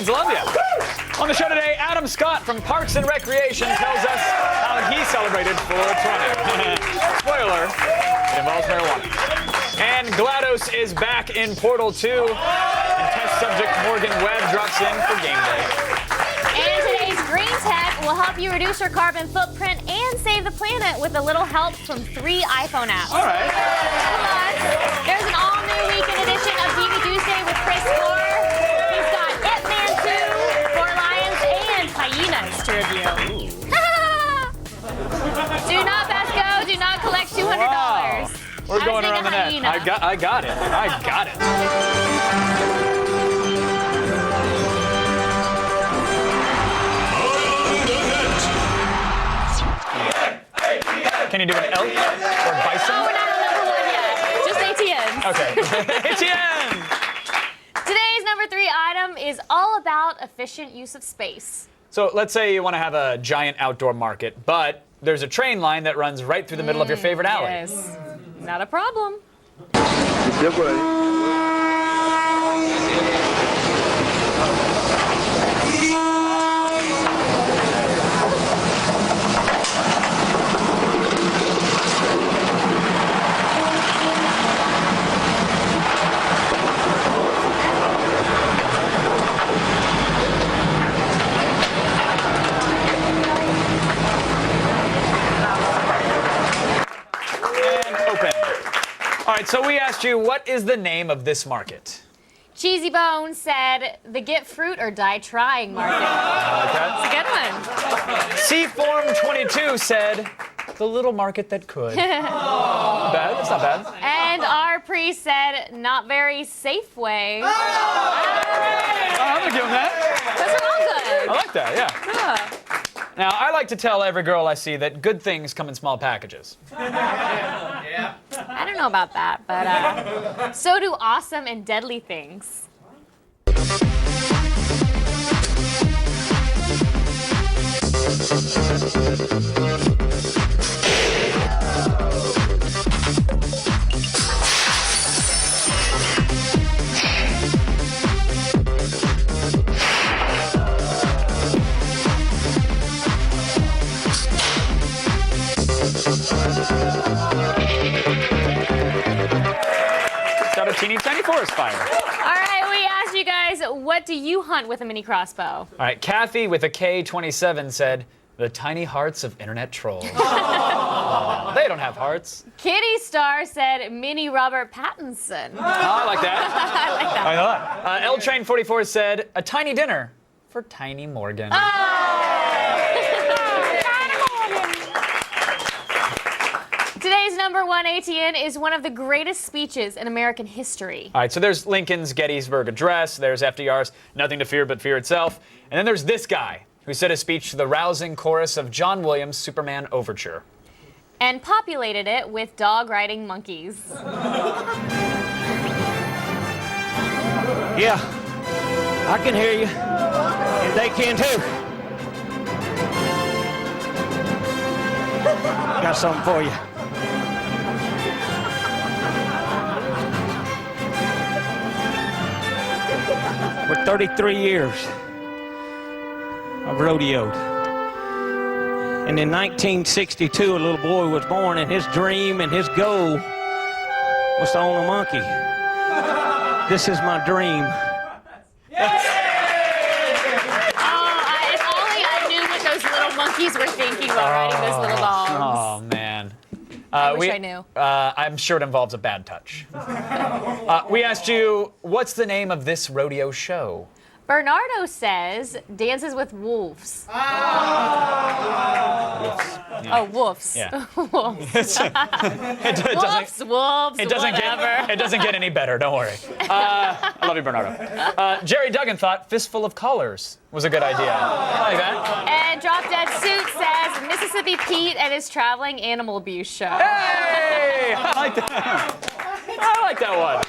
Queens, love you. On the show today, Adam Scott from Parks and Recreation tells us how he celebrated 420. Spoiler, it involves marijuana. And GLaDOS is back in Portal 2. And test subject Morgan Webb drops in for game day. And today's Green Tech will help you reduce your carbon footprint and save the planet with a little help from 3 iPhone apps. All right. Plus, there's an all-new weekend edition of TV Tuesday with Chris Gore. He's got It Man 2, 4 Lions, and Hyenas to review. Do not pass go. Do not collect $200. Wow. We're going around the net. I got it. I got it. Can you do an elk or bison? Oh, we're not at number 1 yet. Just ATNs. Okay. ATN! Today's number 3 item is all about efficient use of space. So let's say you want to have a giant outdoor market, but there's a train line that runs right through the middle of your favorite alley. Yes. Not a problem. All right, so we asked you, what is the name of this market? Cheesy Bones said, the get fruit or die trying market. It's a good one. Cform 22 said, the little market that could. Not bad, that's not bad. And our priest said, not very safe way. Oh, I'm gonna give him that. Those are all good. I like that, yeah. Now, I like to tell every girl I see that good things come in small packages. I don't know about that, but so do awesome and deadly things. Got a teeny tiny forest fire. All right, we asked you guys, what do you hunt with a mini crossbow? All right, Kathy with a K27 said, the tiny hearts of internet trolls. They don't have hearts. Kitty Star said, mini Robert Pattinson. Oh, I like that. I like that. I know that. L Train 44 said, a tiny dinner for Tiny Morgan. Today's number 1 ATN is one of the greatest speeches in American history. All right, so there's Lincoln's Gettysburg Address, there's FDR's Nothing to Fear But Fear Itself, and then there's this guy who said a speech to the rousing chorus of John Williams' Superman Overture. And populated it with dog-riding monkeys. Yeah, I can hear you, and they can too. Got something for you. For 33 years, I've rodeoed. And in 1962, a little boy was born, and his dream and his goal was to own a monkey. This is my dream. If only I knew what those little monkeys were thinking while riding those little dogs. Oh, man. I wish I knew. I'm sure it involves a bad touch. We asked you, what's the name of this rodeo show? Bernardo says, dances with wolves. Yeah. Oh, wolves. Yeah. Wolves. Wolves, It doesn't get any better, don't worry. I love you, Bernardo. Jerry Duggan thought Fistful of Colors was a good idea. I like that. And Drop Dead Suit says, Mississippi Pete and his traveling animal abuse show. Hey! I like that. I like that one.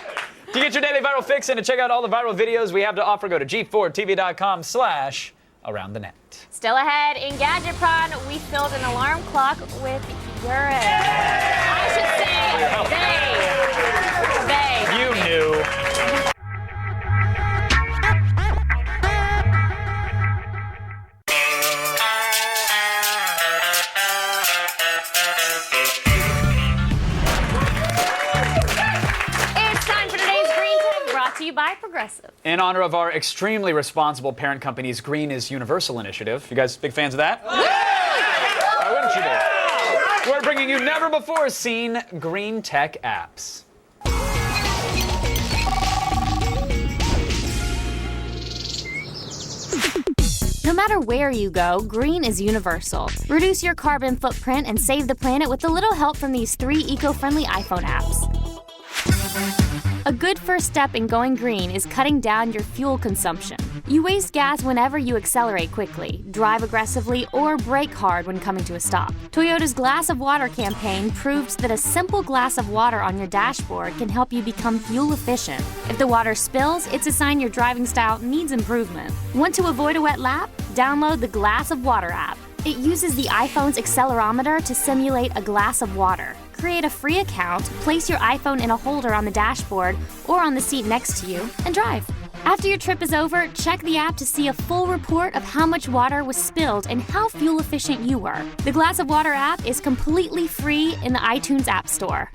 To get your daily viral fix and to check out all the viral videos we have to offer, go to g4tv.com/aroundthenet. Still ahead, in Gadgetron, we filled an alarm clock with urine. I should say they. You knew. progressive. In honor of our extremely responsible parent company's Green is Universal initiative. You guys big fans of that? Why wouldn't you be? We're bringing you never-before-seen green tech apps. No matter where you go, green is universal. Reduce your carbon footprint and save the planet with a little help from these 3 eco-friendly iPhone apps. A good first step in going green is cutting down your fuel consumption. You waste gas whenever you accelerate quickly, drive aggressively, or brake hard when coming to a stop. Toyota's Glass of Water campaign proved that a simple glass of water on your dashboard can help you become fuel efficient. If the water spills, it's a sign your driving style needs improvement. Want to avoid a wet lap? Download the Glass of Water app. It uses the iPhone's accelerometer to simulate a glass of water. Create a free account, place your iPhone in a holder on the dashboard or on the seat next to you, and drive. After your trip is over, check the app to see a full report of how much water was spilled and how fuel efficient you were. The Glass of Water app is completely free in the iTunes App Store.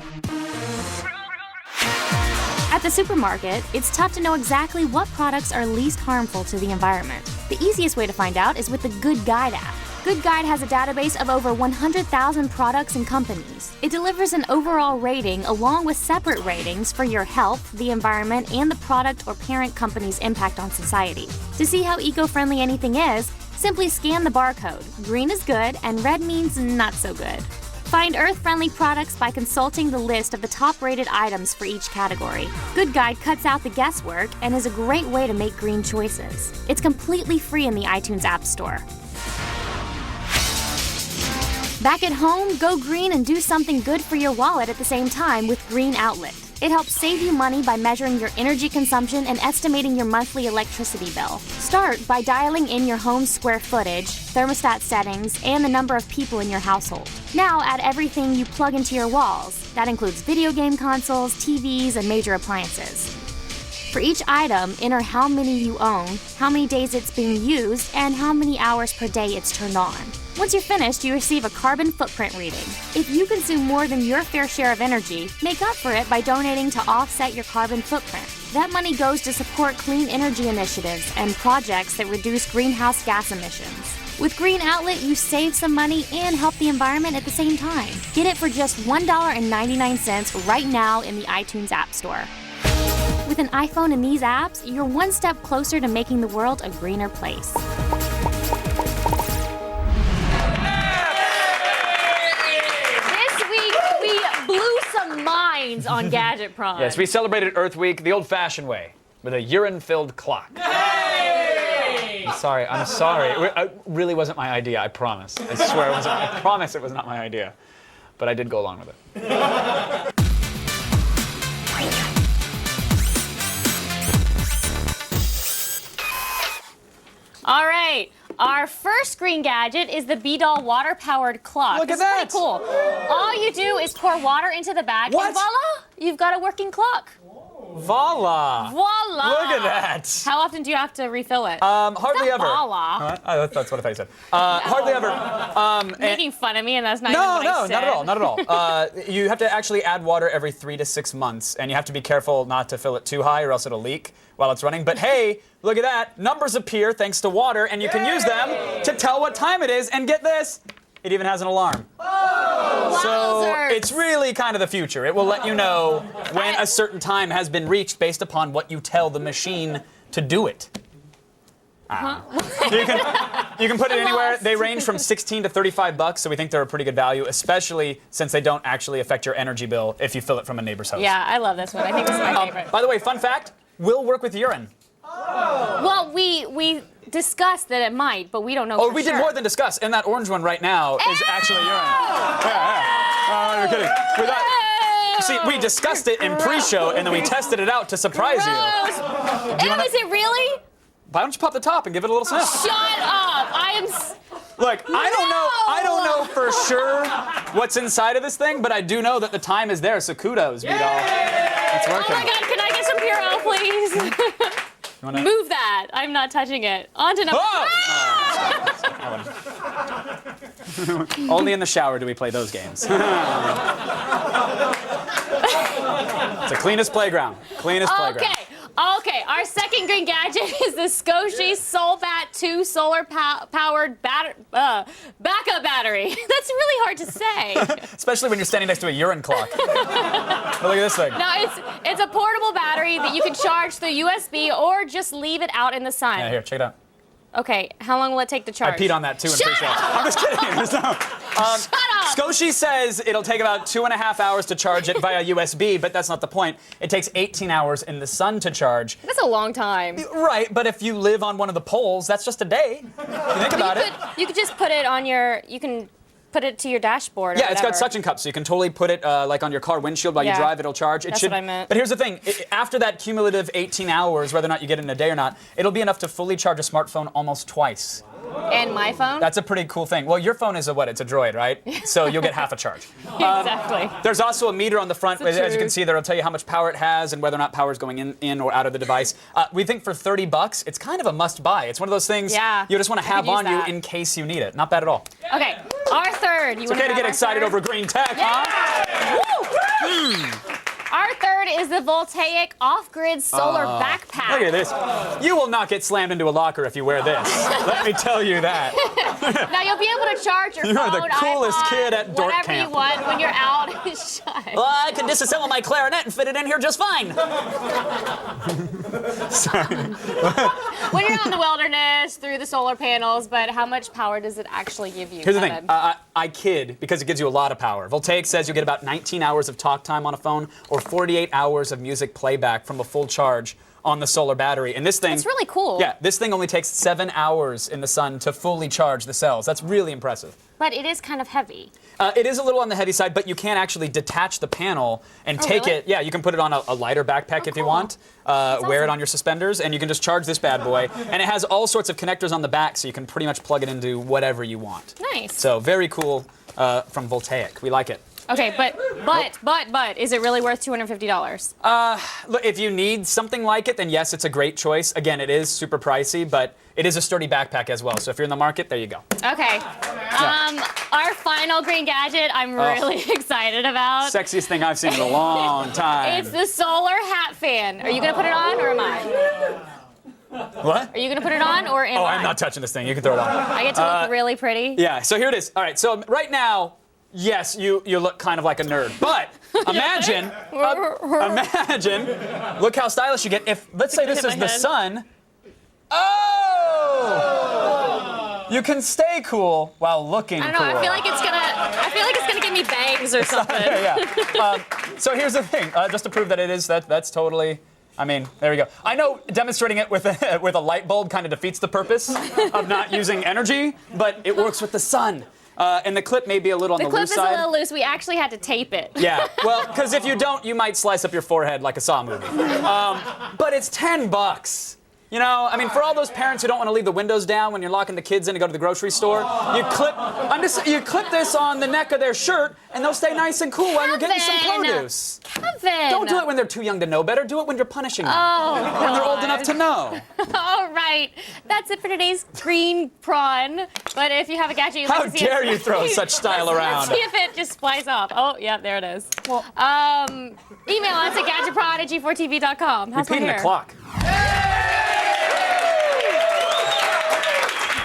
At the supermarket, it's tough to know exactly what products are least harmful to the environment. The easiest way to find out is with the Good Guide app. Good Guide has a database of over 100,000 products and companies. It delivers an overall rating along with separate ratings for your health, the environment, and the product or parent company's impact on society. To see how eco-friendly anything is, simply scan the barcode. Green is good and red means not so good. Find earth-friendly products by consulting the list of the top-rated items for each category. Good Guide cuts out the guesswork and is a great way to make green choices. It's completely free in the iTunes App Store. Back at home, go green and do something good for your wallet at the same time with Green Outlet. It helps save you money by measuring your energy consumption and estimating your monthly electricity bill. Start by dialing in your home's square footage, thermostat settings, and the number of people in your household. Now add everything you plug into your walls. That includes video game consoles, TVs, and major appliances. For each item, enter how many you own, how many days it's being used, and how many hours per day it's turned on. Once you're finished, you receive a carbon footprint reading. If you consume more than your fair share of energy, make up for it by donating to offset your carbon footprint. That money goes to support clean energy initiatives and projects that reduce greenhouse gas emissions. With Green Outlet, you save some money and help the environment at the same time. Get it for just $1.99 right now in the iTunes App Store. With an iPhone and these apps, you're one step closer to making the world a greener place. Minds on Gadget Prime. Yes, we celebrated Earth Week the old-fashioned way, with a urine-filled clock. Hey! I'm sorry. It really wasn't my idea, I promise. I swear it wasn't. I promise it was not my idea. But I did go along with it. All right. Our first green gadget is the B-Doll water-powered clock. Look at that. It's pretty cool. All you do is pour water into the bag, What? and voila, you've got a working clock. Voila! Voila! Look at that. How often do you have to refill it? Hardly ever. Voila. That's what I thought you said. Hardly ever. Making fun of me, and that's not even No, what I said. not at all. You have to actually add water every 3 to 6 months, and you have to be careful not to fill it too high, or else it'll leak while it's running. But hey, look at that. Numbers appear thanks to water, and you can use them to tell what time it is. And get this, it even has an alarm. Oh, so wowzers. it's really kind of the future. It will let you know when a certain time has been reached based upon what you tell the machine to do it. You can put it anywhere. They range from $16 to $35, so we think they're a pretty good value, especially since they don't actually affect your energy bill if you fill it from a neighbor's house. Yeah, I love this one. I think this is my favorite. By the way, fun fact, will work with urine. Well, we discussed that it might, but we don't know. Oh, for we sure. did more than discuss. And that orange one right now is actually urine. Yeah. You're kidding. See, we discussed it in pre-show, and then we tested it out to surprise you. Ew, is it really? Why don't you pop the top and give it a little sniff? Shut up! Look, I don't know for sure what's inside of this thing, but I do know that the time is there, so kudos, B-Doll. It's working. Oh my God, can I get some Purell, please? Move that. I'm not touching it. On to number Only in the shower do we play those games. It's the cleanest playground. Cleanest playground. Okay, Our second green gadget is the Scotia SolBat 2 solar-powered backup battery. That's really hard to say. Especially when you're standing next to a urine clock. Oh, look at this thing. No, it's a portable battery that you can charge through USB or just leave it out in the sun. Yeah, here, check it out. Okay, how long will it take to charge? I peed on that too in Shut pre-show. up! I'm just kidding. Shut up! Scotia says it'll take about 2.5 hours to charge it via USB, but that's not the point. It takes 18 hours in the sun to charge. That's a long time. Right, but if you live on one of the poles, that's just a day. You think about it. You could just put it on you can put it to your dashboard or Yeah, it's got whatever. suction cups, so you can totally put it like on your car windshield while you drive. It'll charge. That's what I meant. But here's the thing. After that cumulative 18 hours, whether or not you get it in a day or not, it'll be enough to fully charge a smartphone almost twice. And my phone? That's a pretty cool thing. Well, your phone is it's a Droid, right? So you'll get half a charge. Exactly. There's also a meter on the front, That's as you can truth. see, that'll tell you how much power it has and whether or not power is going in or out of the device. We think for $30, it's kind of a must-buy. It's one of those things you just want to have on you in case you need it. Not bad at all. Okay, our third. It's okay to get excited over green tech, huh? Woo! Our third is the Voltaic off-grid solar backpack. Look at this. You will not get slammed into a locker if you wear this. Let me tell you that. Now you'll be able to charge your You phone, are the coolest iPod, kid at Dork whatever Camp. you want when you're out. Shut. Well, I can disassemble my clarinet and fit it in here just fine. Sorry. When you're out in the wilderness, through the solar panels, but how much power does it actually give you? Here's the thing. I kid because it gives you a lot of power. Voltaic says you get about 19 hours of talk time on a phone or 48 hours of music playback from a full charge on the solar battery. And this thing... That's really cool. Yeah, this thing only takes 7 hours in the sun to fully charge the cells. That's really impressive. But it is kind of heavy. It is a little on the heavy side, but you can actually detach the panel and take really? it. Yeah, you can put it on a lighter backpack if you want. Wear it on your suspenders, and you can just charge this bad boy. And it has all sorts of connectors on the back, so you can pretty much plug it into whatever you want. Nice. So very cool from Voltaic. We like it. Okay, but, is it really worth $250? Look, if you need something like it, then yes, it's a great choice. Again, it is super pricey, but it is a sturdy backpack as well. So if you're in the market, there you go. Okay. Our final green gadget I'm really excited about. Sexiest thing I've seen in a long time. It's the solar hat fan. Are you going to put it on or am I? What? Are you going to put it on or am I? Oh, I'm not touching this thing. You can throw it on. I get to look really pretty? Yeah, so here it is. All right, so right now, yes, you look kind of like a nerd, but imagine, look how stylish you get if, let's say this is the sun. Oh! You can stay cool while looking cool. I don't know, I feel like it's gonna give me bangs or something. Yeah. So here's the thing, just to prove that it is, that's totally, I mean, there we go. I know demonstrating it with a light bulb kind of defeats the purpose of not using energy, but it works with the sun. And the clip may be a little on the loose side. The clip is a little loose. We actually had to tape it. Yeah, well, because if you don't, you might slice up your forehead like a Saw movie. But it's $10. You know, I mean, for all those parents who don't want to leave the windows down when you're locking the kids in to go to the grocery store, you clip this on the neck of their shirt, and they'll stay nice and cool while you're getting some produce. Don't do it when they're too young to know better. Do it when you're punishing them. When they're old enough to know. All right. That's it for today's green prawn. But if you have a gadget you'd like to see... How dare you throw such style around? Let's see if it just flies off. Oh, yeah, there it is. Well, email us at gadgetprod@g4tv.com. How's my Repeating hair? the clock.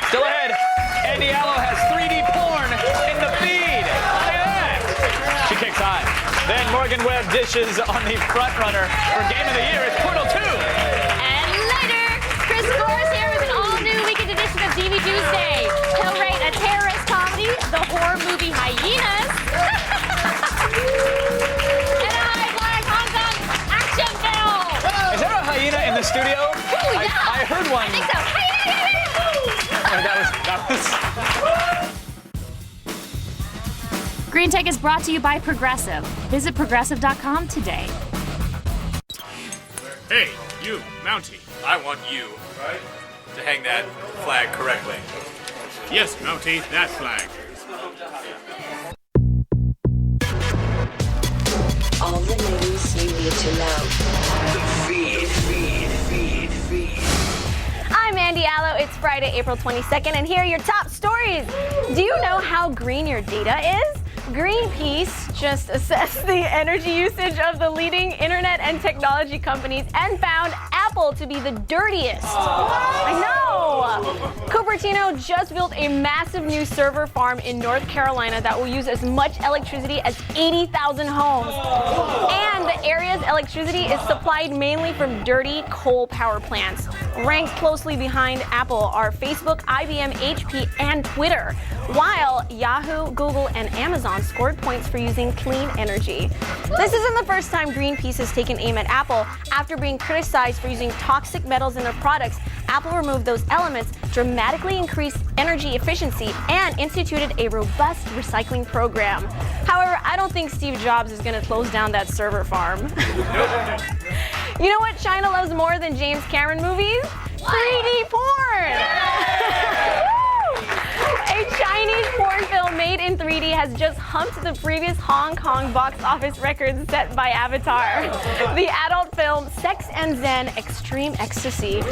Still ahead, Andy Allo has 3D porn in the feed. Look at that. She kicks high. Then Morgan Webb dishes on the front runner for Game of the Year. It's Portal 2. And later, Chris Gore is here with an all-new weekend edition of TV Tuesday. He'll rate a terrorist comedy, the horror movie Hyenas, and a high-flying Hong Kong action film. Is there a hyena in the studio? Ooh, yeah. I heard one. I think so. That was... Green Tech is brought to you by Progressive. Visit progressive.com today. Hey, you, Mountie. I want you to hang that flag correctly. Yes, Mountie, that flag. All the news you need to know. Feed. I'm Andy Allo. It's Friday, April 22nd, and here are your top stories. Do you know how green your data is? Greenpeace just assessed the energy usage of the leading internet and technology companies and found Apple to be the dirtiest. I know! Cupertino just built a massive new server farm in North Carolina that will use as much electricity as 80,000 homes. And the area's electricity is supplied mainly from dirty coal power plants. Ranked closely behind Apple are Facebook, IBM, HP, and Twitter, while Yahoo, Google, and Amazon scored points for using clean energy. This isn't the first time Greenpeace has taken aim at Apple. After being criticized for using toxic metals in their products, Apple removed those elements, dramatically increased energy efficiency, and instituted a robust recycling program. However, I don't think Steve Jobs is going to close down that server farm. You know what China loves more than James Cameron movies? 3D porn! A Chinese porn film made in 3D has just humped the previous Hong Kong box office records set by Avatar. The adult film Sex and Zen Extreme Ecstasy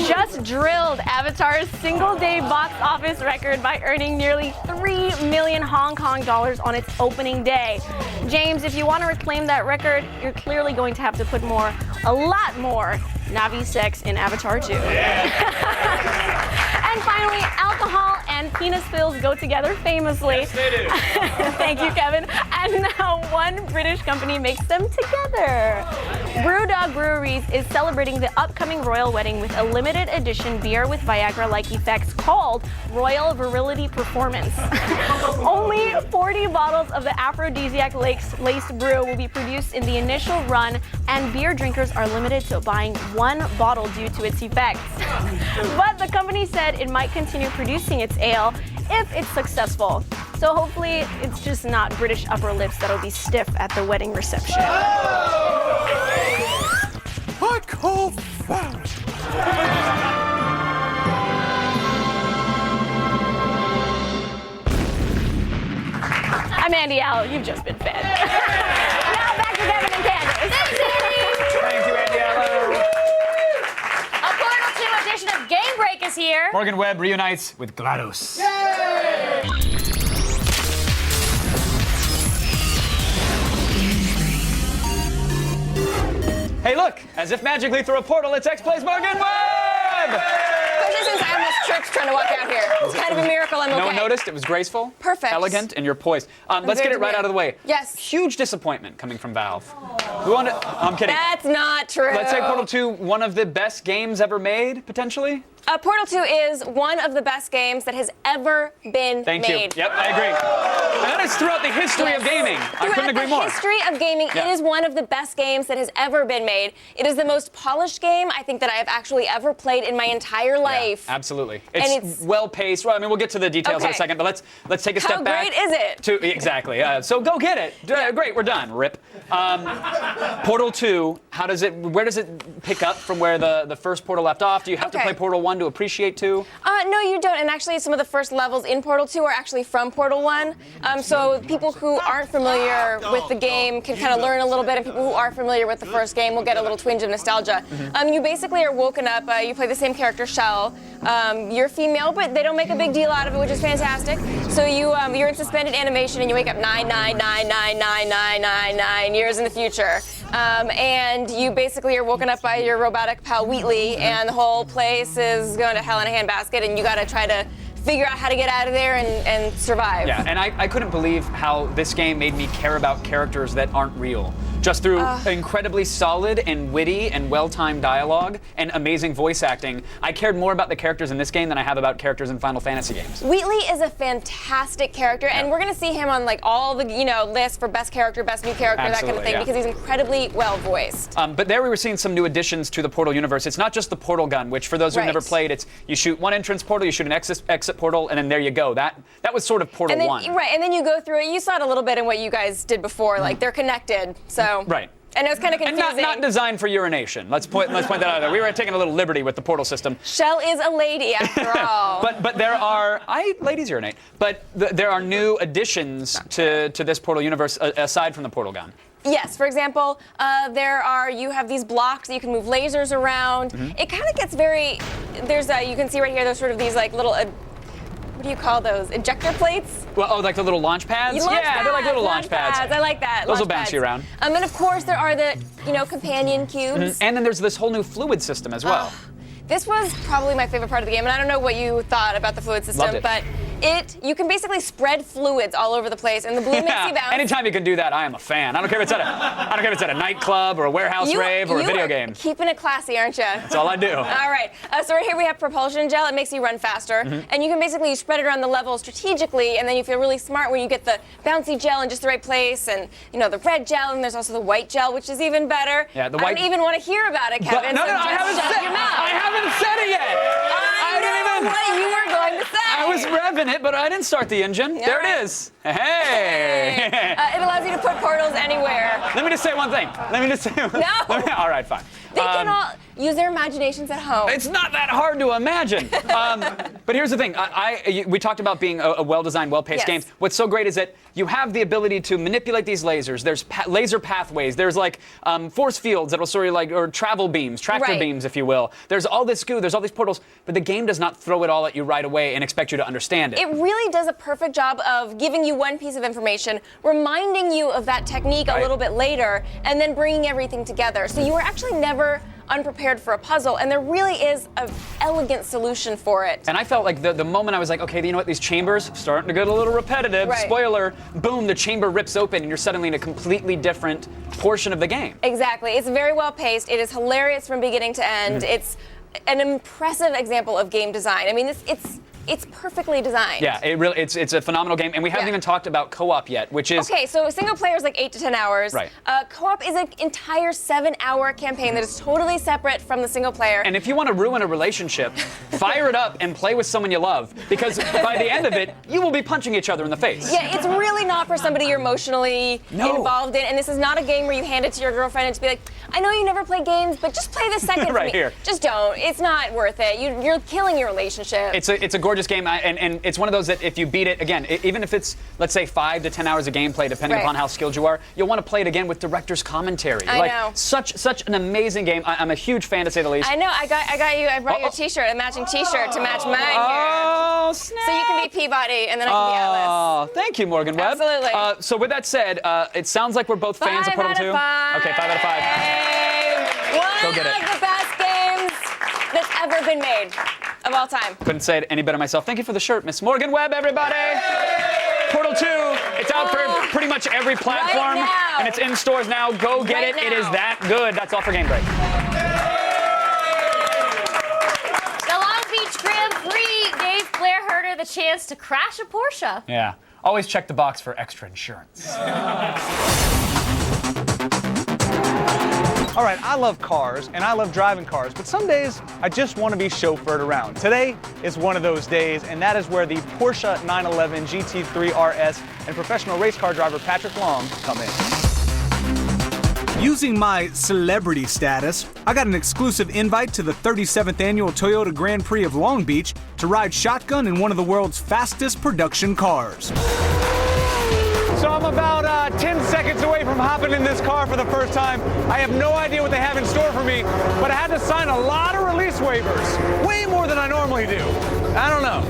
just drilled Avatar's single-day box office record by earning nearly 3 million Hong Kong dollars on its opening day. James, if you want to reclaim that record, you're clearly going to have to put a lot more Navi sex in Avatar 2. And finally, alcohol and penis pills go together famously. Yes, they do. Thank you, Kevin. And now one British company makes them together. Brewdog Breweries is celebrating the upcoming royal wedding with a limited edition beer with Viagra-like effects called Royal Virility Performance. Only 40 bottles of the aphrodisiac-laced brew will be produced in the initial run, and beer drinkers are limited to buying one bottle due to its effects. But the company said it might continue producing its ale if it's successful. So hopefully it's just not British upper lips that'll be stiff at the wedding reception. I call foul. I'm Andy Allo. You've just been fed. Now back to Kevin and Candace. Thanks, Andy. Thank you, Andy Allo. A Portal 2 edition of Game Break is here. Morgan Webb reunites with GLaDOS. Hey, look! As if magically through a portal, it's X Plays Morgan Webb! Especially since I almost tripped trying to walk out here. It's kind of a miracle I'm okay. No one noticed. It was graceful, Perfect. elegant, and you're poised. Let's get it right out of the way. Yes. Huge disappointment coming from Valve. We want to. I'm kidding. That's not true. Let's say Portal 2, one of the best games ever made, potentially. Portal 2 is one of the best games that has ever been made. Thank you. Yep, I agree. And that is throughout the history of gaming. I couldn't agree more. Throughout the history of gaming, Yeah. it is one of the best games that has ever been made. It is the most polished game I think that I have actually ever played in my entire life. Yeah, absolutely. And It's well paced. Well, I mean, we'll get to the details in a Okay. second, but let's take a How step back. great is it? Exactly. So go get it. Great, we're done. Rip. Portal 2. Where does it pick up from where the first Portal left off? Do you have to Okay. play Portal 1 to appreciate 2? No, you don't. And actually, some of the first levels in Portal 2 are actually from Portal 1. So people who aren't familiar with the game can kind of learn a little bit, and people who are familiar with the first game will get a little twinge of nostalgia. You basically are woken up. You play the same character, Shell. You're female, but they don't make a big deal out of it, which is fantastic. So you're in suspended animation, and you wake up 9 years in the future. And you basically are woken up by your robotic pal Wheatley, and the whole place is going to hell in a handbasket, and you got to try to figure out how to get out of there and survive. Yeah, and I couldn't believe how this game made me care about characters that aren't real. Just through incredibly solid and witty and well-timed dialogue and amazing voice acting, I cared more about the characters in this game than I have about characters in Final Fantasy games. Wheatley is a fantastic character, and we're going to see him on like all the lists for best character, best new character, that kind of thing, because he's incredibly well voiced. But there we were seeing some new additions to the Portal universe. It's not just the portal gun, which for those who've never played, it's you shoot one entrance portal, you shoot an exit portal, and then there you go. That was sort of Portal 1. Right, and then you go through it. You saw it a little bit in what you guys did before. Like they're connected, so. Right. And it was kind of confusing. And not designed for urination. Let's point that out there. We were taking a little liberty with the portal system. Shell is a lady, after all. But there are ladies urinate. But there are new additions to this Portal universe aside from the portal gun. Yes, for example, you have these blocks that you can move lasers around. It kind of gets very, you can see right here, there's sort of these like little, what do you call those? Ejector plates? Well, oh, like the little launch pads? Yeah, they're like little launch pads. I like that. Those will launch bounce pads. you around. And of course there are the, companion cubes. And then there's this whole new fluid system as well. This was probably my favorite part of the game, and I don't know what you thought about the fluid system, Loved it. but you can basically spread fluids all over the place, and the blue makes you bounce. Anytime you can do that, I am a fan. I don't care if it's at a nightclub or a warehouse rave or a video game. Keeping it classy, aren't you? That's all I do. All right. So right here we have propulsion gel. It makes you run faster, and you can basically spread it around the level strategically, and then you feel really smart when you get the bouncy gel in just the right place, and the red gel, and there's also the white gel, which is even better. Yeah, the I white. don't even want to hear about it, Kevin. No, so I haven't just shut said. your mouth. I haven't said it yet. I know what you were going to say. I was revving it, but I didn't start the engine. There right. it is. Hey. It allows you to put portals anywhere. Let me just say one thing. No. All right, fine. They can all use their imaginations at home. It's not that hard to imagine. But here's the thing. We talked about being a well-designed, well-paced game. What's so great is that you have the ability to manipulate these lasers. There's laser pathways. There's like force fields that'll sort of or travel beams, tractor beams, if you will. There's all this goo. There's all these portals. But the game does not throw it all at you right away and expect you to understand it. It really does a perfect job of giving you one piece of information, reminding you of that technique a little bit later, and then bringing everything together. So you are actually never unprepared for a puzzle, and there really is an elegant solution for it. And I felt like the moment I was like, okay, you know what, these chambers starting to get a little repetitive. Spoiler, boom, the chamber rips open and you're suddenly in a completely different portion of the game. Exactly. It's very well paced. It is hilarious from beginning to end. It's an impressive example of game design. I mean, it's perfectly designed. Yeah, it's a phenomenal game, and we haven't even talked about co-op yet, which is okay. So single player is like 8 to 10 hours. Right. Co-op is an entire 7-hour campaign that is totally separate from the single player. And if you want to ruin a relationship, fire it up and play with someone you love, because by the end of it, you will be punching each other in the face. Yeah, it's really not for somebody you're emotionally involved in, and this is not a game where you hand it to your girlfriend and just be like, I know you never play games, but just play this second for me. Here. Just don't. It's not worth it. You're killing your relationship. It's a gorgeous game, and it's one of those that if you beat it, again, even if it's, let's say, 5 to 10 hours of gameplay, depending upon how skilled you are, you'll want to play it again with director's commentary. I know. Such an amazing game. I'm a huge fan, to say the least. I know. I got you. I brought you a T-shirt, a matching T-shirt to match mine here. Oh, snap. So you can be Peabody, and then I can be Atlas. Oh, thank you, Morgan Webb. Absolutely. So with that said, it sounds like we're both fans of Portal 2. 5 out of 5. Okay, 5 out of 5. One of the best games that's ever been made of all time. Couldn't say it any better myself. Thank you for the shirt, Miss Morgan Webb, everybody. Portal 2, it's out for pretty much every platform, and it's in stores now. Go get it. It is that good. That's all for Game Break. The Long Beach Grand Prix gave Blair Herter the chance to crash a Porsche. Yeah. Always check the box for extra insurance. All right, I love cars, and I love driving cars, but some days I just want to be chauffeured around. Today is one of those days, and that is where the Porsche 911 GT3 RS and professional race car driver Patrick Long come in. Using my celebrity status, I got an exclusive invite to the 37th annual Toyota Grand Prix of Long Beach to ride shotgun in one of the world's fastest production cars. So I'm about 10 seconds away from hopping in this car for the first time. I have no idea what they have in store for me, but I had to sign a lot of release waivers. Way more than I normally do. I don't know.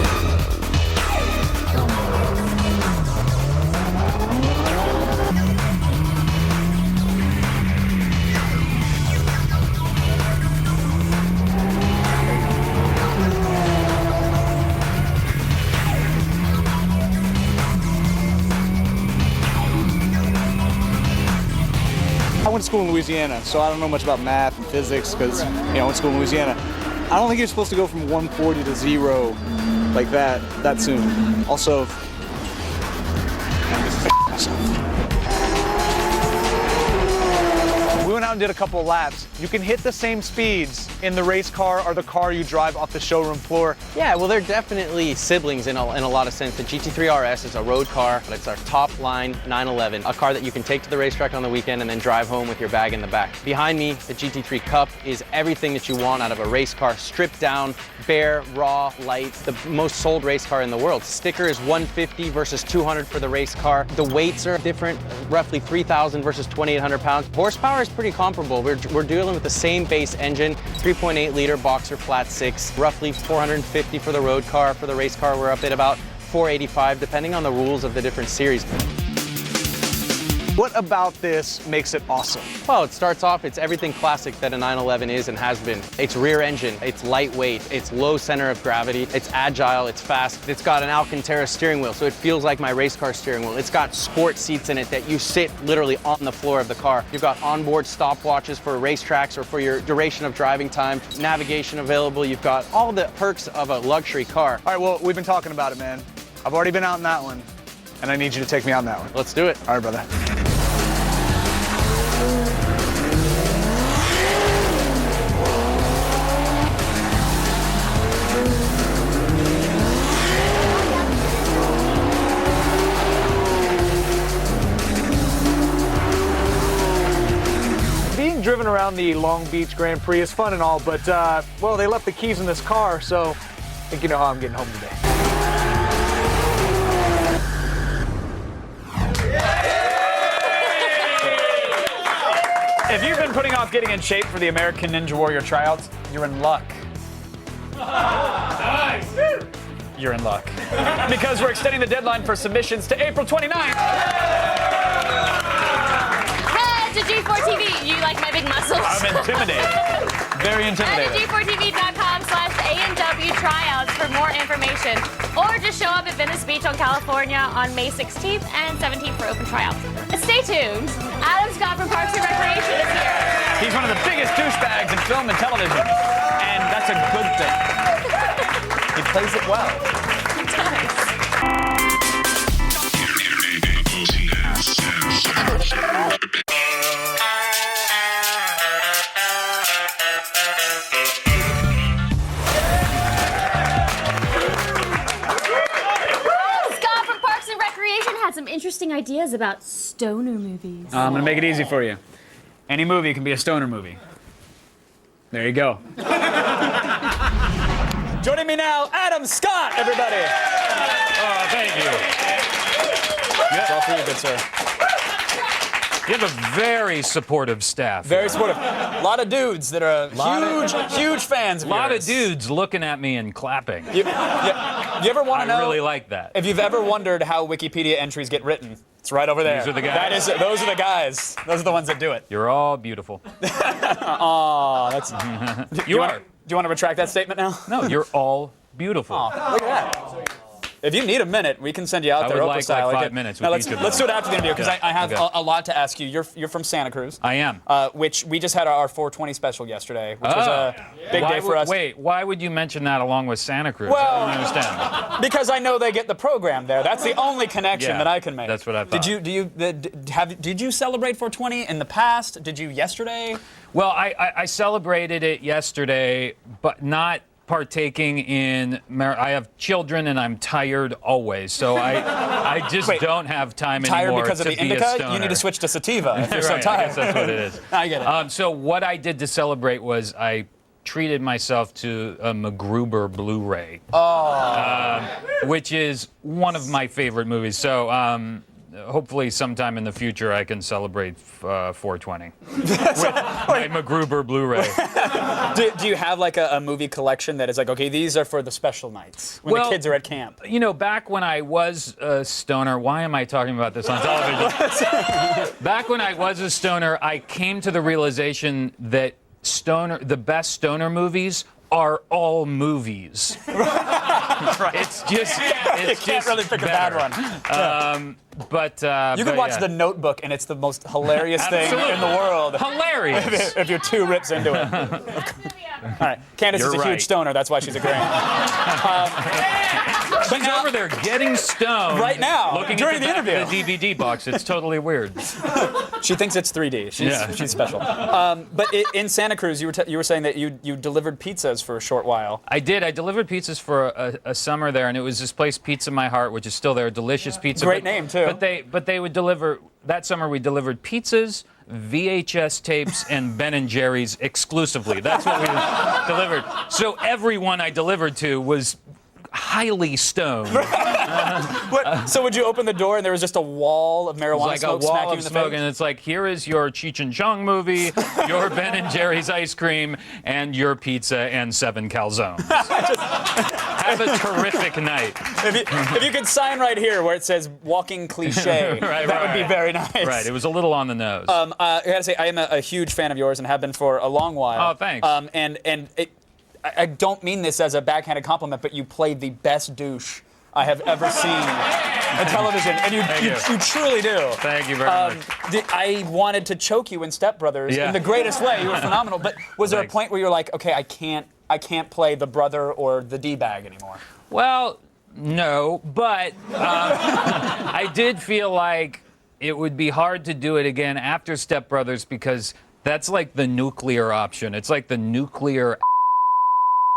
I went to school in Louisiana, so I don't know much about math and physics because, I went to school in Louisiana. I don't think you're supposed to go from 140 to 0 like that soon. Also, we went out and did a couple of laps. You can hit the same speeds in the race car or the car you drive off the showroom floor. Yeah, well, they're definitely siblings in a lot of sense. The GT3 RS is a road car, but it's our top line 911, a car that you can take to the racetrack on the weekend and then drive home with your bag in the back. Behind me, the GT3 Cup is everything that you want out of a race car, stripped down, bare, raw, light, the most sold race car in the world. Sticker is 150 versus 200 for the race car. The weights are different, roughly 3,000 versus 2,800 pounds. Horsepower is pretty common. comparable. We're dealing with the same base engine, 3.8 liter boxer flat six, roughly 450 for the road car. For the race car, we're up at about 485, depending on the rules of the different series. What about this makes it awesome? Well, it starts off, it's everything classic that a 911 is and has been. It's rear engine, it's lightweight, it's low center of gravity, it's agile, it's fast. It's got an Alcantara steering wheel, so it feels like my race car steering wheel. It's got sport seats in it that you sit literally on the floor of the car. You've got onboard stopwatches for racetracks or for your duration of driving time, navigation available. You've got all the perks of a luxury car. All right, well, we've been talking about it, man. I've already been out in that one, and I need you to take me out in that one. Let's do it. All right, brother. Being driven around the Long Beach Grand Prix is fun and all, but, well, they left the keys in this car, so I think you know how I'm getting home today. If you've been putting off getting in shape for the American Ninja Warrior tryouts, you're in luck. Nice. You're in luck. Because we're extending the deadline for submissions to April 29th. Head to G4 TV. You like my big muscles? I'm intimidated. Very intimidated. Head to G4TV.com/A&W tryouts for more information. Or just show up at Venice Beach on California on May 16th and 17th for open tryouts. Stay tuned. Adam Scott from Parks and Recreation is here. He's one of the biggest douchebags in film and television. And that's a good thing. He plays it well. He does. Scott from Parks and Recreation had some interesting ideas about stoner movies. I'm gonna make it easy for you. Any movie can be a stoner movie. There you go. Joining me now, Adam Scott, everybody. Oh, thank you. It's all for you, good sir. You have a very supportive staff. Very supportive. A lot of dudes that are huge fans of yours. A lot of yours. dudes looking at me and clapping. You ever want to know? I really like that. If you've ever wondered how Wikipedia entries get written, it's right over there. These are the guys. Those are the guys. Those are the ones that do it. You're all beautiful. Aw, that's... Do you want to retract that statement now? No, you're all beautiful. Look at that. If you need a minute, we can send you out there. I would Oprah like style. 5 minutes with let's each of do it after the interview because Okay. I have Okay. a lot to ask you. You're from Santa Cruz. I am. Which we just had our 420 special yesterday, which was a big day for us. Wait, why would you mention that along with Santa Cruz? Well, I don't understand. Because I know they get the program there. That's the only connection Yeah, that I can make. that's what I thought. Did you celebrate 420 in the past? Did you yesterday? Well, I celebrated it yesterday, but not partaking in. I have children and I'm tired always, so I just don't have time Tired anymore because of to the be a indica? stoner. You need to switch to sativa if you're so Right, tired. I guess that's what it is. I get it. So what I did to celebrate was I treated myself to a MacGruber Blu-ray, which is one of my favorite movies. So hopefully sometime in the future I can celebrate 420 with my MacGruber Blu-ray. Do you have like a movie collection that is like, okay, these are for the special nights when the kids are at camp? You know, back when I was a stoner, why am I talking about this on television? Back when I was a stoner, I came to the realization that the best stoner movies are all movies. Right. It's just you can't really pick better. a bad one. But you can watch The Notebook, and it's the most hilarious thing in the world. Hilarious. if you're 2 rips into it. All right, Candace is a huge stoner. That's why she's agreeing. She's over there getting stoned right now looking during at the interview. The DVD box. It's totally weird. She thinks it's 3D. She's special. But in Santa Cruz, you were saying that you delivered pizzas for a short while. I did. I delivered pizzas for a summer there, and it was this place, Pizza My Heart, which is still there. Delicious pizza. Great name too. But they would deliver. That summer we delivered pizzas, VHS tapes, and Ben & Jerry's exclusively. That's what we delivered. So everyone I delivered to was highly stoned. So would you open the door and there was just a wall of marijuana Like a smoke wall smacking you of in the smoke, face? and it's like, here is your Cheech and Chong movie, your Ben and Jerry's ice cream, and your pizza and 7 calzones. Have a terrific night. If you could sign right here where it says "walking cliche," that would be very nice. Right, it was a little on the nose. I gotta say, I am a huge fan of yours and have been for a long while. Oh, thanks. I don't mean this as a backhanded compliment, but you played the best douche I have ever seen on television, and you truly do. Thank you very much. I wanted to choke you in Step Brothers in the greatest way. You were phenomenal. But was there a point where you're like, okay, I can't play the brother or the D-bag anymore? Well, no, but I did feel like it would be hard to do it again after Step Brothers because that's like the nuclear option. It's like the nuclear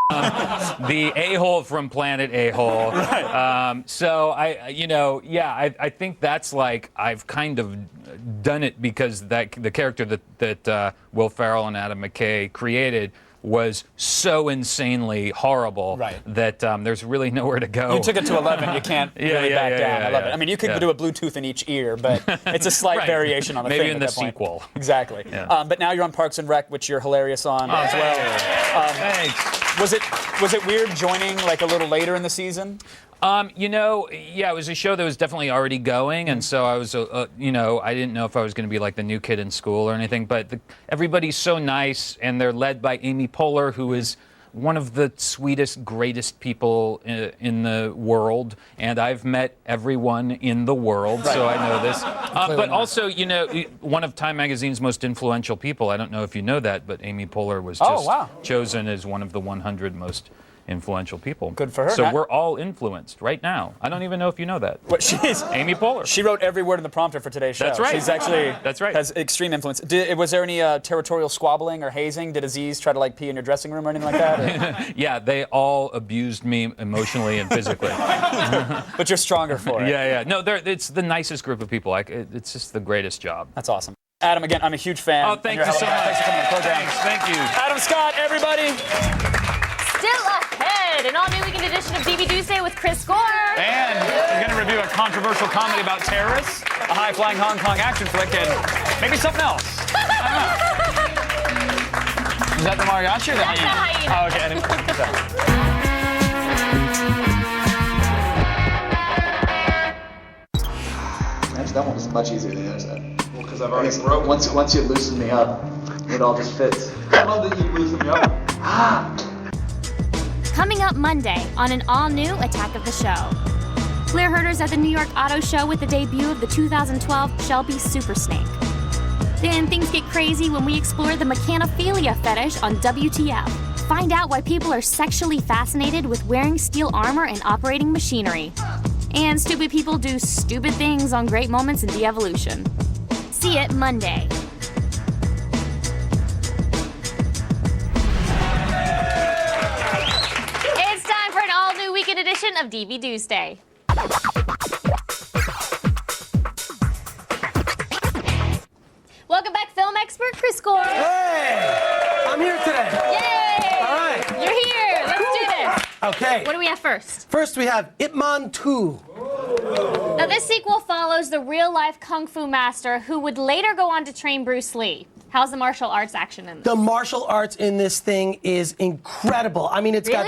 the a-hole from Planet A-hole. Right. So I think that's like I've kind of done it because the character that Will Ferrell and Adam McKay created was so insanely horrible that there's really nowhere to go. You took it to 11. You can't really back down. I love it. I mean, you could do a Bluetooth in each ear, but it's a slight variation on the Maybe thing in at the that point. sequel. Exactly. Yeah. But now you're on Parks and Rec, which you're hilarious on as well. Thanks. Was it weird joining like a little later in the season? It was a show that was definitely already going, and so I was, I didn't know if I was going to be like the new kid in school or anything, but everybody's so nice, and they're led by Amy Poehler, who is one of the sweetest, greatest people in the world, and I've met everyone in the world, so I know this. But also, one of Time Magazine's most influential people, I don't know if you know that, but Amy Poehler was just chosen as one of the 100 most influential people. Good for her. So we're all influenced right now. I don't even know if you know that. What she's Amy Poehler. She wrote every word in the prompter for today's show. That's right. She's actually That's right. has extreme influence. Was there any territorial squabbling or hazing? Did Aziz try to like pee in your dressing room or anything like that? Yeah, they all abused me emotionally and physically. But you're stronger for it. Yeah. No, it's the nicest group of people. It's just the greatest job. That's awesome. Adam, again, I'm a huge fan. Oh, thank you so much. Thanks for coming on the program. Thanks, thank you. Adam Scott, everybody. Still ahead, an all-new weekend edition of DVD Tuesday with Chris Gore. And we're going to review a controversial comedy about terrorists, a high-flying Hong Kong action flick, and maybe something else. I don't know. Is that the mariachi or the That's hyena? the hyena. Oh, okay. I didn't Actually, that one was much easier than the other side. Well, because I've already broken. Once you loosen me up, it all just fits. I love that you loosen me up. Coming up Monday on an all-new Attack of the Show. Clear herders at the New York Auto Show with the debut of the 2012 Shelby Super Snake. Then things get crazy when we explore the mechanophilia fetish on WTF. Find out why people are sexually fascinated with wearing steel armor and operating machinery. And stupid people do stupid things on Great Moments in De-Evolution. See it Monday. It's time for an all-new weekend edition of DVD Tuesday. Welcome back, film expert Chris Gore. Hey! I'm here today. Yay! All right. You're here. Let's do this. Okay. What do we have first? First, we have Ip Man 2. Now, this sequel follows the real-life kung fu master who would later go on to train Bruce Lee. How's the martial arts action in this? The martial arts in this thing is incredible. I mean, it's got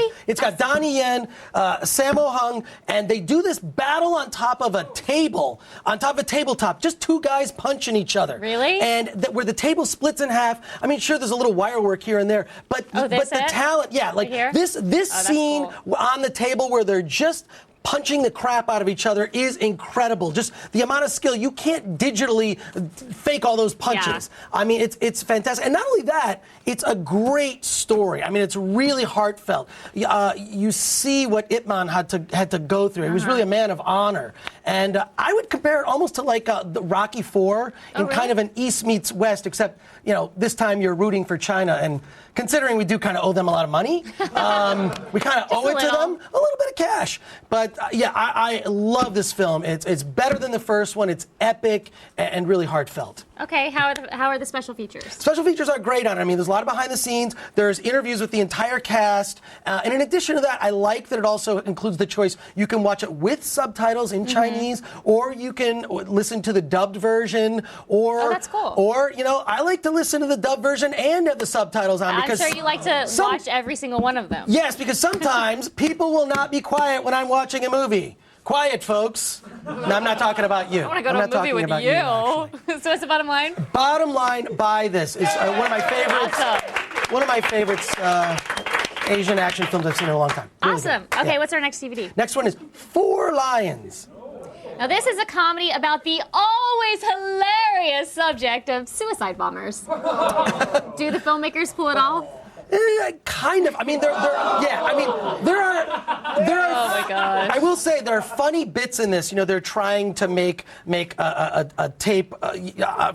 Donnie Yen, Sammo Hung, and they do this battle on top of a table, on top of a tabletop, just two guys punching each other. Really? And where the table splits in half. I mean, sure, there's a little wire work here and there, but the talent, like here? this scene on the table where they're just punching the crap out of each other is incredible. Just the amount of skill. You can't digitally fake all those punches. Yeah. I mean, it's fantastic. And not only that, it's a great story. I mean, it's really heartfelt. You see what Ip Man had to go through. He was really a man of honor. And I would compare it almost to like the Rocky IV in kind of an East meets West, except, this time you're rooting for China. And considering we do kind of owe them a lot of money, we kind of owe it to them a little bit of cash. But I love this film. It's better than the first one. It's epic and really heartfelt. Okay, how are the special features? Special features are great on it. I mean, there's a lot of behind the scenes. There's interviews with the entire cast. And in addition to that, I like that it also includes the choice. You can watch it with subtitles in Chinese, or you can listen to the dubbed version, or... Oh, that's cool. Or, you know, I like to listen to the dubbed version and have the subtitles on. I'm because sure you like to watch every single one of them. Yes, because sometimes people will not be quiet when I'm watching a movie. Quiet, folks. No, I'm not talking about you. I want to go to a movie with you. So what's the bottom line? Bottom line, buy this. It's one of my favorites. Awesome. One of my favorites Asian action films I've seen in a long time. Really Awesome. good. Okay, Yeah. what's our next DVD? Next one is Four Lions. Now, this is a comedy about the always hilarious subject of suicide bombers. Do the filmmakers pull it off? Kind of. I mean, there are. Oh my gosh. I will say there are funny bits in this. You know, they're trying to make a tape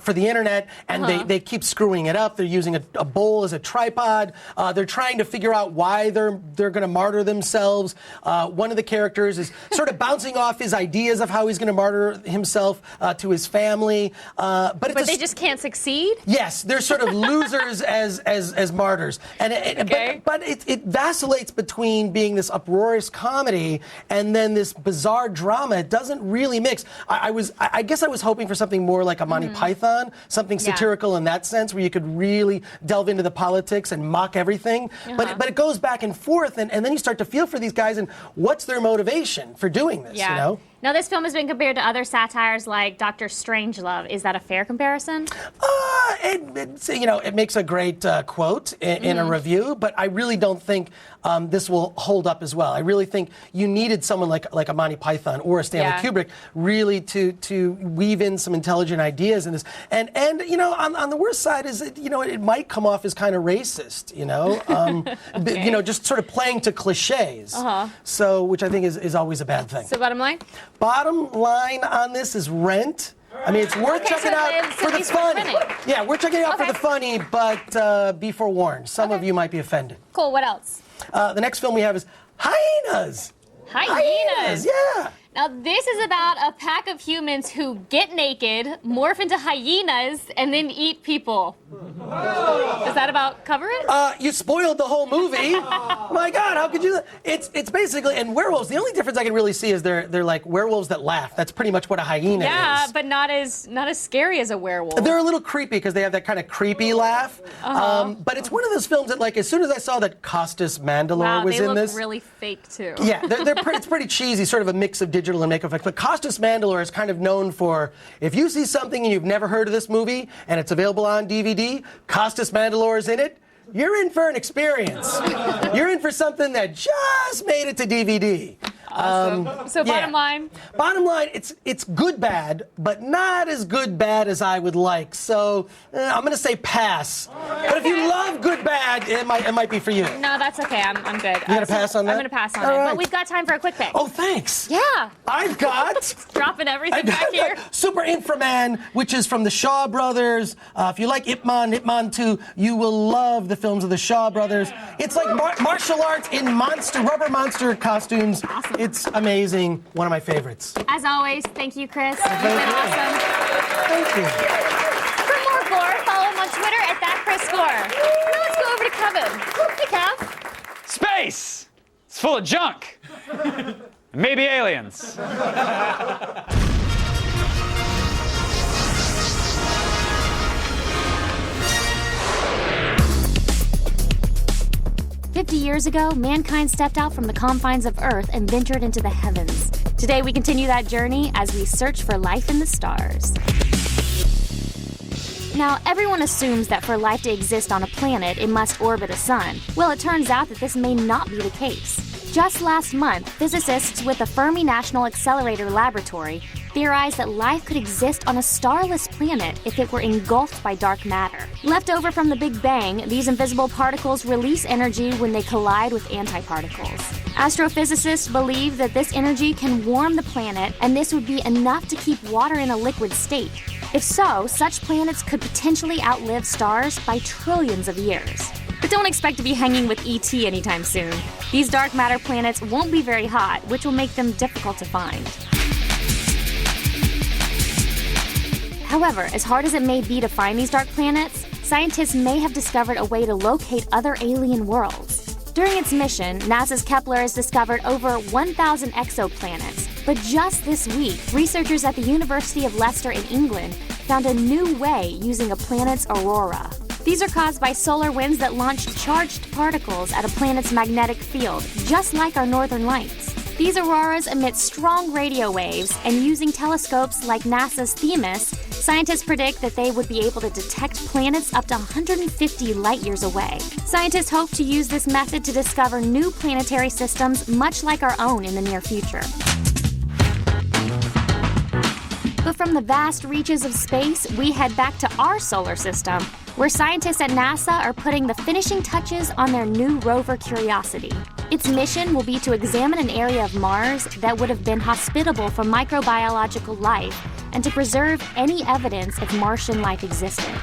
for the internet, and they keep screwing it up. They're using a bowl as a tripod. They're trying to figure out why they're going to martyr themselves. One of the characters is sort of bouncing off his ideas of how he's going to martyr himself to his family. But they just can't succeed? Yes, they're sort of losers as martyrs. But it vacillates between being this uproarious comedy and then this bizarre drama. It doesn't really mix. I guess I was hoping for something more like a Monty Python, something satirical in that sense, where you could really delve into the politics and mock everything. But it goes back and forth, and then you start to feel for these guys and what's their motivation for doing this, you know? Now, this film has been compared to other satires like Dr. Strangelove. Is that a fair comparison? It makes a great quote in a review, but I really don't think this will hold up as well. I really think you needed someone like a Monty Python or a Stanley Kubrick really to weave in some intelligent ideas in this. And you know, on the worst side is that, you know, it might come off as kind of racist, you know, you know, just sort of playing to cliches. So, which I think is always a bad thing. So, bottom line? Bottom line on this is Rent. I mean, it's worth checking out for the funny. Yeah, we're checking it out for the funny, but be forewarned. Some of you might be offended. Cool, what else? The next film we have is Hyenas. Hyenas? Yeah. Now, this is about a pack of humans who get naked, morph into hyenas, and then eat people. Does that about cover it? You spoiled the whole movie. My God, how could you? It's basically, and werewolves, the only difference I can really see is they're like werewolves that laugh. That's pretty much what a hyena is. Yeah, but not as scary as a werewolf. They're a little creepy because they have that kind of creepy laugh. But it's one of those films that, like, as soon as I saw that Costas Mandylor was in this. They look really fake, too. Yeah, it's pretty cheesy, sort of a mix of digital and makeup effects. But Costas Mandylor is kind of known for, if you see something and you've never heard of this movie and it's available on DVD, Costas Mandylor is in it, you're in for an experience. You're in for something that just made it to DVD. Awesome. So bottom line? Bottom line, it's good bad, but not as good bad as I would like. So I'm going to say pass. Okay. But if you love good bad, it might be for you. No, that's okay. I'm good. You're going to pass on that? I'm going to pass on All it. right. But we've got time for a quick pick. Oh, thanks. Yeah. I've got... Dropping everything back here. Super Inframan, which is from the Shaw Brothers. If you like Ip Man 2, you will love the films of the Shaw Brothers. It's like martial arts in rubber monster costumes. Awesome. It's amazing. One of my favorites. As always, thank you, Chris. You've been awesome. Thank you. For more Gore, follow him on Twitter at @ChrisGore. Now let's go over to Kevin. Hey, Kev. Space! It's full of junk. Maybe aliens. 50 years ago, mankind stepped out from the confines of Earth and ventured into the heavens. Today, we continue that journey as we search for life in the stars. Now, everyone assumes that for life to exist on a planet, it must orbit a sun. Well, it turns out that this may not be the case. Just last month, physicists with the Fermi National Accelerator Laboratory theorized that life could exist on a starless planet if it were engulfed by dark matter. Left over from the Big Bang, these invisible particles release energy when they collide with antiparticles. Astrophysicists believe that this energy can warm the planet, and this would be enough to keep water in a liquid state. If so, such planets could potentially outlive stars by trillions of years. But don't expect to be hanging with ET anytime soon. These dark matter planets won't be very hot, which will make them difficult to find. However, as hard as it may be to find these dark planets, scientists may have discovered a way to locate other alien worlds. During its mission, NASA's Kepler has discovered over 1,000 exoplanets. But just this week, researchers at the University of Leicester in England found a new way using a planet's aurora. These are caused by solar winds that launch charged particles at a planet's magnetic field, just like our northern lights. These auroras emit strong radio waves, and using telescopes like NASA's Themis, scientists predict that they would be able to detect planets up to 150 light-years away. Scientists hope to use this method to discover new planetary systems much like our own in the near future. But from the vast reaches of space, we head back to our solar system, where scientists at NASA are putting the finishing touches on their new rover Curiosity. Its mission will be to examine an area of Mars that would have been hospitable for microbiological life and to preserve any evidence if Martian life existed.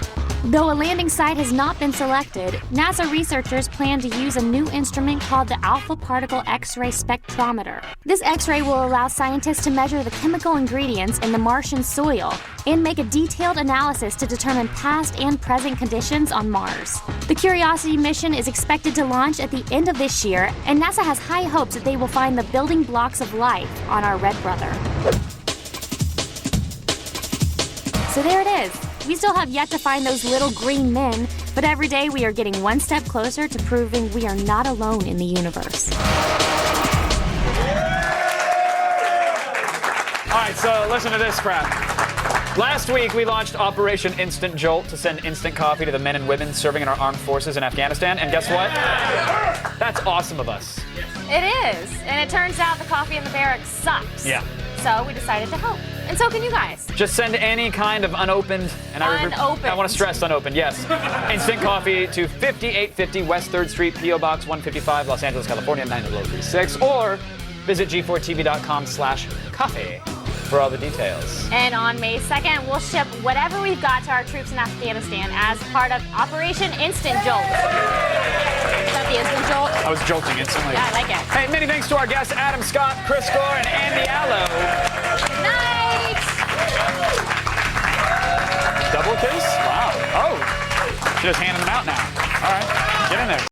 Though a landing site has not been selected, NASA researchers plan to use a new instrument called the Alpha Particle X-ray Spectrometer. This X-ray will allow scientists to measure the chemical ingredients in the Martian soil and make a detailed analysis to determine past and present conditions on Mars. The Curiosity mission is expected to launch at the end of this year, and NASA has high hopes that they will find the building blocks of life on our red brother. So there it is. We still have yet to find those little green men, but every day we are getting one step closer to proving we are not alone in the universe. All right, so listen to this crap. Last week, we launched Operation Instant Jolt to send instant coffee to the men and women serving in our armed forces in Afghanistan. And guess what? That's awesome of us. It is. And it turns out the coffee in the barracks sucks. Yeah. So we decided to help. And so can you guys. Just send any kind of unopened, and I want to stress unopened, yes. Instant coffee to 5850 West 3rd Street, P.O. Box 155, Los Angeles, California, 90036, or visit g4tv.com/coffee for all the details. And on May 2nd, we'll ship whatever we've got to our troops in Afghanistan as part of Operation Instant Jolt. Is that the Instant Jolt? I was jolting instantly. Yeah, I like it. Hey, many thanks to our guests, Adam Scott, Chris Gore, and Andy Allo. Good night! Double kiss? Wow. Oh. She's just handing them out now. All right. Get in there.